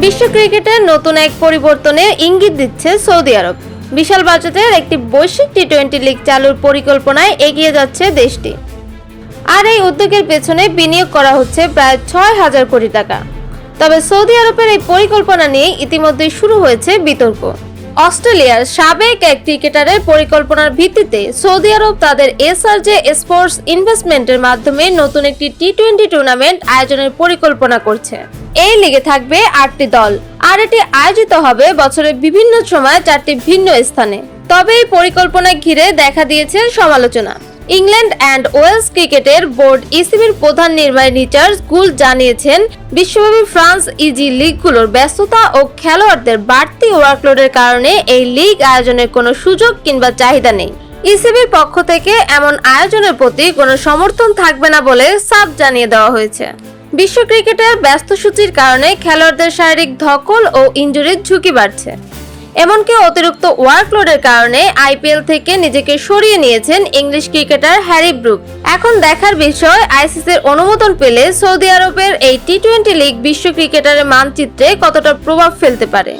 বিশ্ব ক্রিকেটের নতুন এক পরিবর্তনের ইঙ্গিত দিচ্ছে সৌদি আরব। বিশাল বাজেটের একটি বৈশ্বিক টি-20 লিগ চালুর পরিকল্পনায় এগিয়ে যাচ্ছে দেশটি। আর এই উদ্যোগের পেছনে বিনিয়োগ করা হচ্ছে প্রায় ৬,০০০ কোটি টাকা। তবে সৌদি আরবের এই পরিকল্পনা নিয়ে ইতিমধ্যেই শুরু হয়েছে বিতর্ক। অস্ট্রেলিয়ার সাবেক এক ক্রিকেটারের পরিকল্পনার ভিত্তিতে সৌদি আরব তাদের এসআরজে স্পোর্টস ইনভেস্টমেন্টের মাধ্যমে নতুন একটি টি-20 টুর্নামেন্ট আয়োজনের পরিকল্পনা করছে। এই লিগে থাকবে ৮টি দল, আর এটি আয়োজিত হবে বছরের বিভিন্ন সময় ৪টি ভিন্ন স্থানে। তবে এই পরিকল্পনা ঘিরে দেখা দিয়েছে সমালোচনা। ইংল্যান্ড অ্যান্ড ওয়েলস ক্রিকেটের বোর্ড ইসিবির প্রধান নির্বাহী রিচার্ড গুল্ড জানিয়েছেন, বিশ্বব্যাপী ফ্রান্স ইজি লিগগুলোর ব্যস্ততা ও খেলোয়াড়দের বাড়তি ওয়ার্কলোডের কারণে এই লিগ আয়োজনের কোনো সুযোগ কিংবা চাহিদা নেই। ইসিবির পক্ষ থেকে এমন আয়োজনের প্রতি কোনো সমর্থন থাকবে না বলে সাফ জানিয়ে দেওয়া হয়েছে। বিশ্ব ক্রিকেটের ব্যস্ত সূচির কারণে খেলোয়াড়দের শারীরিক ধকল ও ইনজুরির ঝুঁকি বাড়ছে। এমনকি অতিরিক্ত ওয়ার্কলোডের কারণে আইপিএল থেকে নিজেকে সরিয়ে নিয়েছেন ইংলিশ ক্রিকেটার হ্যারি ব্রুক। এখন দেখার বিষয়, আইসিসির অনুমোদন পেলে সৌদি আরবের এই টি-20 লিগ বিশ্ব ক্রিকেটারের মানচিত্রে কতটা প্রভাব ফেলতে পারে।